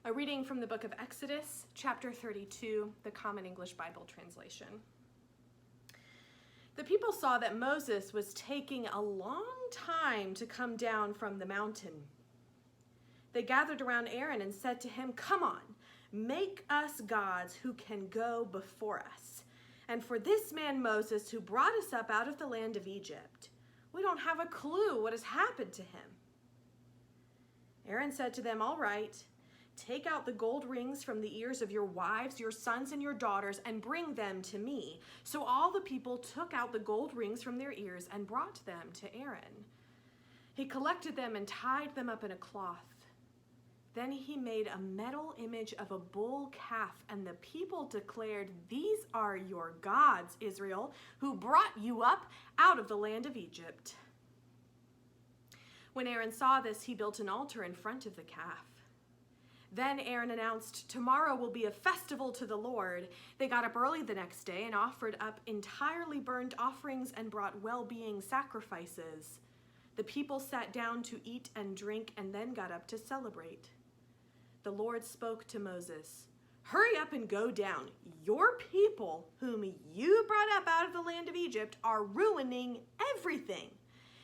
A reading from the book of Exodus, chapter 32, the Common English Bible translation. The people saw that Moses was taking a long time to come down from the mountain. They gathered around Aaron and said to him, "Come on, make us gods who can go before us. And for this man Moses, who brought us up out of the land of Egypt, we don't have a clue what has happened to him." Aaron said to them, "All right, take out the gold rings from the ears of your wives, your sons, and your daughters, and bring them to me." So all the people took out the gold rings from their ears and brought them to Aaron. He collected them and tied them up in a cloth. Then he made a metal image of a bull calf, and the people declared, "These are your gods, Israel, who brought you up out of the land of Egypt." When Aaron saw this, he built an altar in front of the calf. Then Aaron announced, "Tomorrow will be a festival to the Lord." They got up early the next day and offered up entirely burned offerings and brought well-being sacrifices. The people sat down to eat and drink and then got up to celebrate. The Lord spoke to Moses, "Hurry up and go down. Your people, whom you brought up out of the land of Egypt, are ruining everything.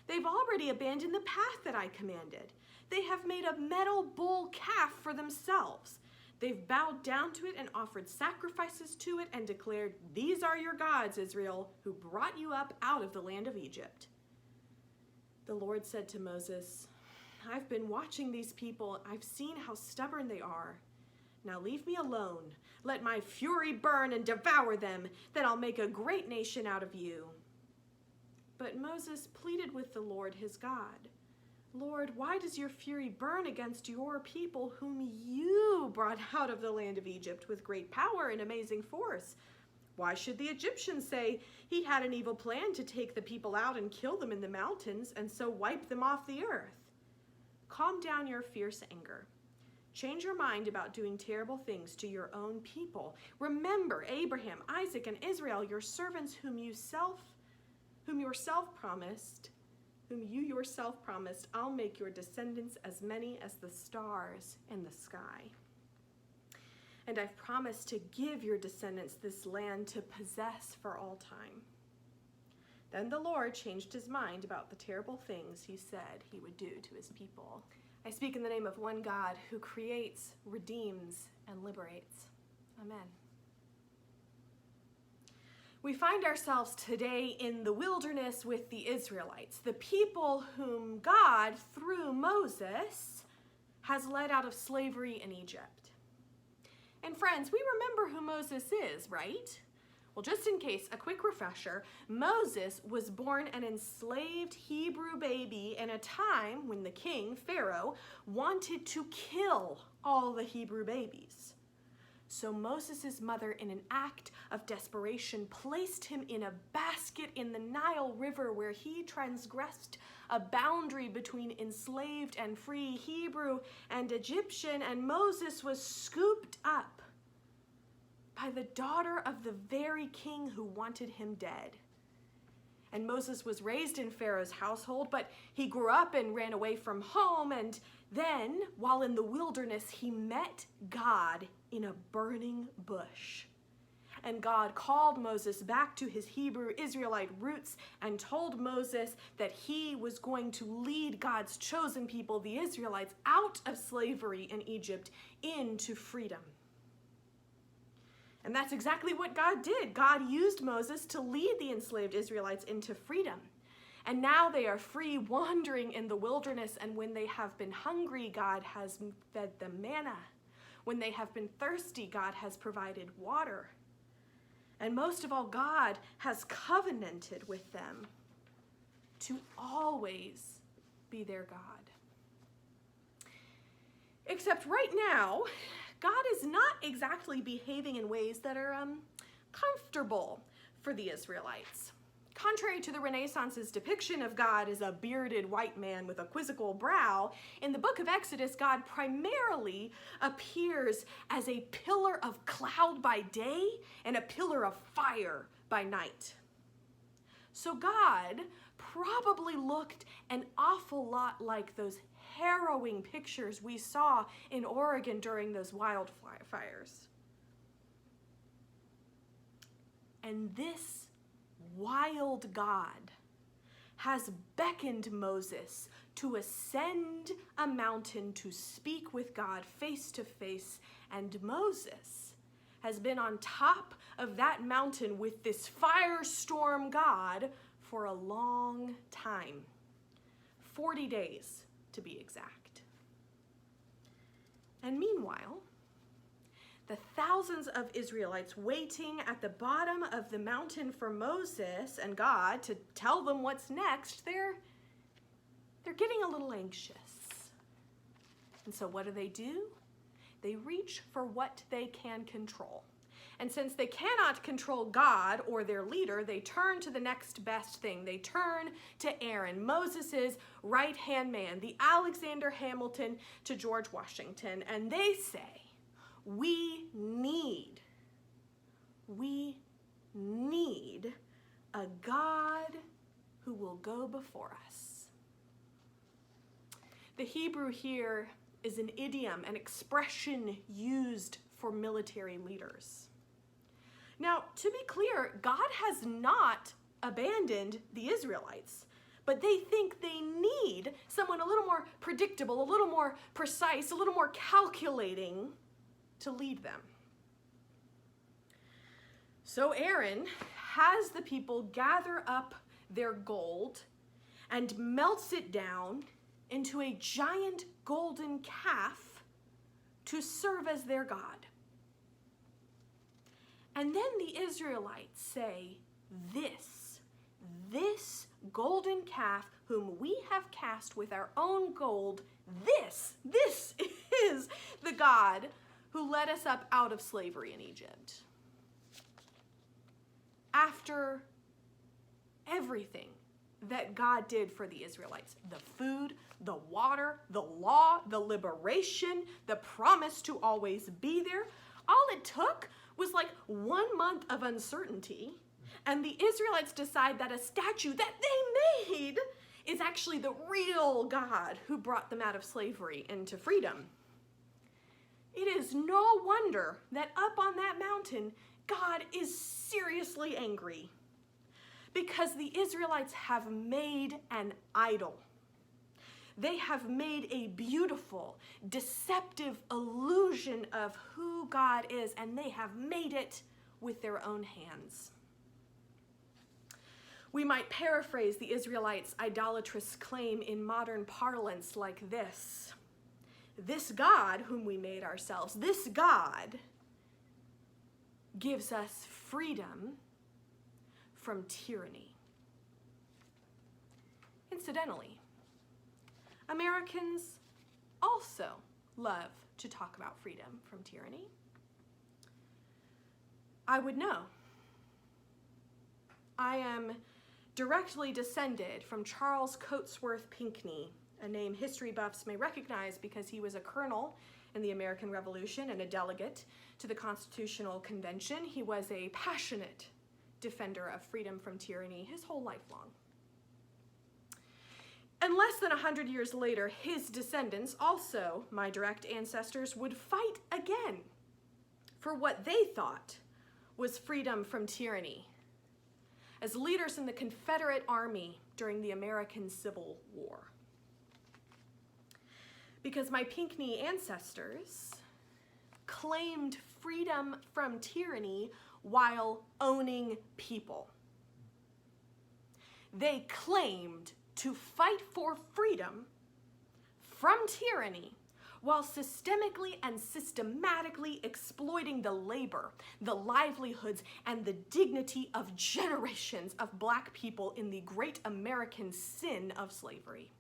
They've already abandoned the path that I commanded. They have made a metal bull calf for themselves. They've bowed down to it and offered sacrifices to it and declared, 'These are your gods, Israel, who brought you up out of the land of Egypt.'" The Lord said to Moses, "I've been watching these people. I've seen how stubborn they are. Now leave me alone. Let my fury burn and devour them. Then I'll make a great nation out of you." But Moses pleaded with the Lord his God. "Lord, why does your fury burn against your people whom you brought out of the land of Egypt with great power and amazing force? Why should the Egyptians say he had an evil plan to take the people out and kill them in the mountains and so wipe them off the earth? Calm down your fierce anger. Change your mind about doing terrible things to your own people. Remember Abraham, Isaac, and Israel, your servants whom you yourself promised, I'll make your descendants as many as the stars in the sky. And I've promised to give your descendants this land to possess for all time." Then the Lord changed his mind about the terrible things he said he would do to his people. I speak in the name of one God who creates, redeems, and liberates. Amen. We find ourselves today in the wilderness with the Israelites, the people whom God, through Moses, has led out of slavery in Egypt. And friends, we remember who Moses is, right? Well, just in case, a quick refresher, Moses was born an enslaved Hebrew baby in a time when the king, Pharaoh, wanted to kill all the Hebrew babies. So Moses' mother, in an act of desperation, placed him in a basket in the Nile River where he transgressed a boundary between enslaved and free Hebrew and Egyptian, and Moses was scooped up by the daughter of the very king who wanted him dead. And Moses was raised in Pharaoh's household, but he grew up and ran away from home, and then, while in the wilderness, he met God in a burning bush. And God called Moses back to his Hebrew Israelite roots and told Moses that he was going to lead God's chosen people, the Israelites, out of slavery in Egypt into freedom. And that's exactly what God did. God used Moses to lead the enslaved Israelites into freedom. And now they are free, wandering in the wilderness, and when they have been hungry, God has fed them manna. When they have been thirsty, God has provided water. And most of all, God has covenanted with them to always be their God. Except right now, God is not exactly behaving in ways that are comfortable for the Israelites. Contrary to the Renaissance's depiction of God as a bearded white man with a quizzical brow, in the book of Exodus, God primarily appears as a pillar of cloud by day and a pillar of fire by night. So God probably looked an awful lot like those harrowing pictures we saw in Oregon during those wildfires. And this wild God has beckoned Moses to ascend a mountain to speak with God face to face, and Moses has been on top of that mountain with this firestorm God for a long time. 40 days, to be exact. And meanwhile, the thousands of Israelites waiting at the bottom of the mountain for Moses and God to tell them what's next, they're getting a little anxious. And so what do? They reach for what they can control. And since they cannot control God or their leader, they turn to the next best thing. They turn to Aaron, Moses' right-hand man, the Alexander Hamilton to George Washington, and they say, we need a God who will go before us. The Hebrew here is an idiom, an expression used for military leaders. Now, to be clear, God has not abandoned the Israelites, but they think they need someone a little more predictable, a little more precise, a little more calculating to lead them. So Aaron has the people gather up their gold and melts it down into a giant golden calf to serve as their God. And then the Israelites say, this golden calf whom we have cast with our own gold, this is the God who led us up out of slavery in Egypt. After everything that God did for the Israelites, the food, the water, the law, the liberation, the promise to always be there, all it took was like 1 month of uncertainty, and the Israelites decide that a statue that they made is actually the real God who brought them out of slavery into freedom. It is no wonder that up on that mountain, God is seriously angry, because the Israelites have made an idol. They have made a beautiful, deceptive illusion of who God is, and they have made it with their own hands. We might paraphrase the Israelites' idolatrous claim in modern parlance like this: this God whom we made ourselves, this God gives us freedom from tyranny. Incidentally, Americans also love to talk about freedom from tyranny. I would know. I am directly descended from Charles Cotesworth Pinckney, a name history buffs may recognize because he was a colonel in the American Revolution and a delegate to the Constitutional Convention. He was a passionate defender of freedom from tyranny his whole life long. And less than 100 years later, his descendants, also my direct ancestors, would fight again for what they thought was freedom from tyranny as leaders in the Confederate Army during the American Civil War. Because my Pinckney ancestors claimed freedom from tyranny while owning people. They claimed to fight for freedom from tyranny while systemically and systematically exploiting the labor, the livelihoods, and the dignity of generations of Black people in the great American sin of slavery.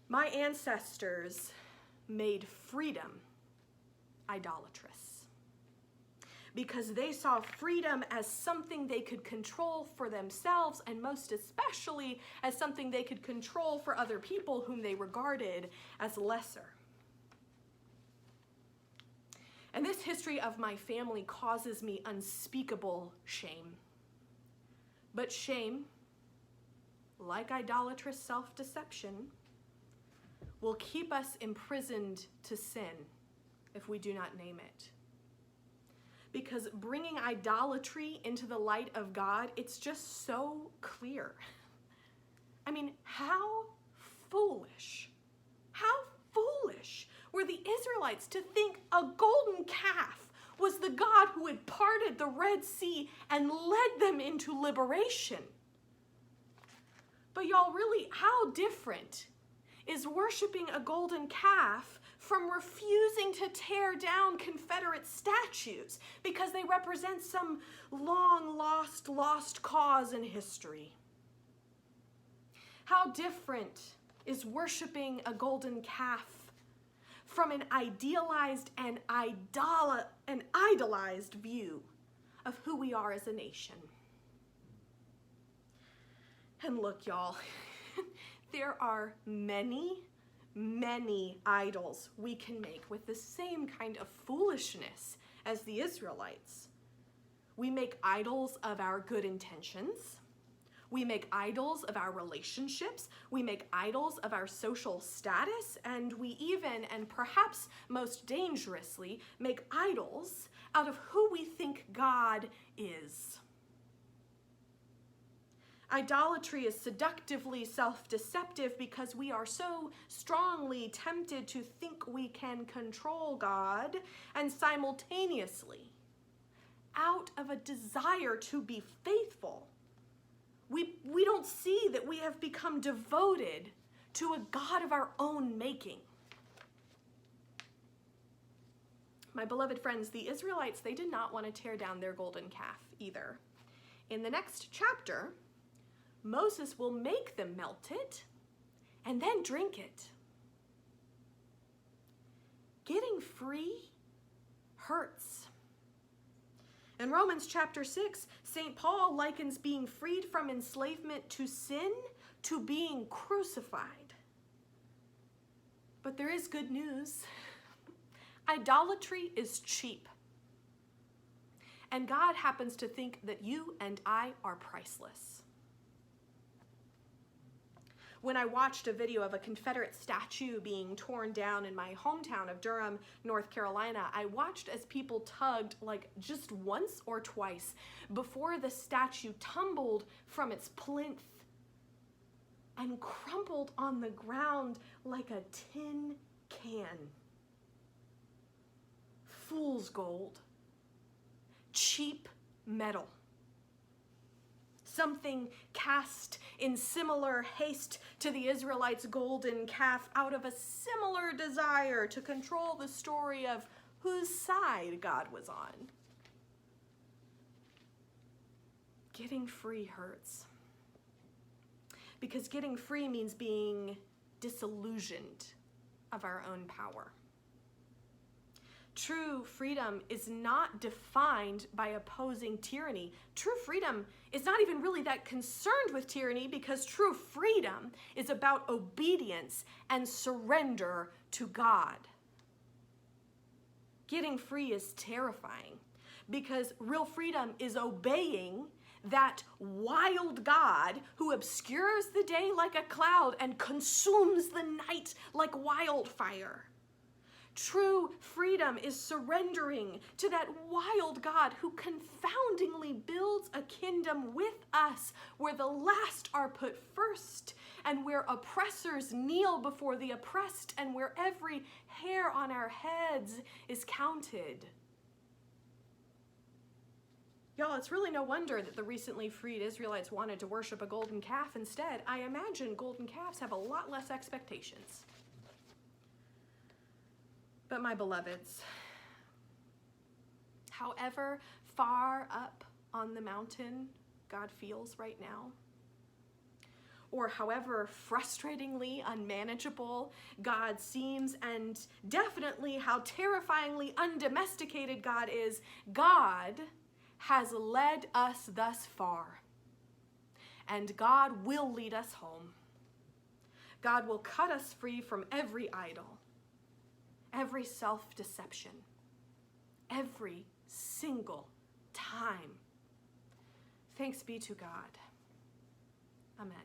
My ancestors made freedom idolatrous because they saw freedom as something they could control for themselves, and most especially as something they could control for other people whom they regarded as lesser. And this history of my family causes me unspeakable shame. But shame like idolatrous self-deception, will keep us imprisoned to sin if we do not name it. Because bringing idolatry into the light of God, it's just so clear. I mean, how foolish were the Israelites to think a golden calf was the God who had parted the Red Sea and led them into liberation. But y'all, really, how different is worshiping a golden calf from refusing to tear down Confederate statues because they represent some long lost cause in history? How different is worshiping a golden calf from an idealized and idolized view of who we are as a nation? And look, y'all, there are many idols we can make with the same kind of foolishness as the Israelites. We make idols of our good intentions. We make idols of our relationships. We make idols of our social status. And we even, and perhaps most dangerously, make idols out of who we think God is. Idolatry is seductively self-deceptive because we are so strongly tempted to think we can control God, and simultaneously, out of a desire to be faithful, we don't see that we have become devoted to a God of our own making. My beloved friends, the Israelites, they did not want to tear down their golden calf either. In the next chapter, Moses will make them melt it and then drink it. Getting free hurts. In Romans chapter 6, St. Paul likens being freed from enslavement to sin to being crucified. But there is good news. Idolatry is cheap. And God happens to think that you and I are priceless. When I watched a video of a Confederate statue being torn down in my hometown of Durham, North Carolina, I watched as people tugged like just once or twice before the statue tumbled from its plinth and crumpled on the ground like a tin can. Fool's gold. Cheap metal. Something cast in similar haste to the Israelites' golden calf out of a similar desire to control the story of whose side God was on. Getting free hurts. Because getting free means being disillusioned of our own power. True freedom is not defined by opposing tyranny. True freedom is not even really that concerned with tyranny because true freedom is about obedience and surrender to God. Getting free is terrifying because real freedom is obeying that wild God who obscures the day like a cloud and consumes the night like wildfire. True freedom is surrendering to that wild God who confoundingly builds a kingdom with us where the last are put first and where oppressors kneel before the oppressed and where every hair on our heads is counted. Y'all, it's really no wonder that the recently freed Israelites wanted to worship a golden calf instead. I imagine golden calves have a lot less expectations. But my beloveds, however far up on the mountain God feels right now, or however frustratingly unmanageable God seems, and definitely how terrifyingly undomesticated God is, God has led us thus far, and God will lead us home. God will cut us free from every idol, every self-deception, every single time. Thanks be to God. Amen.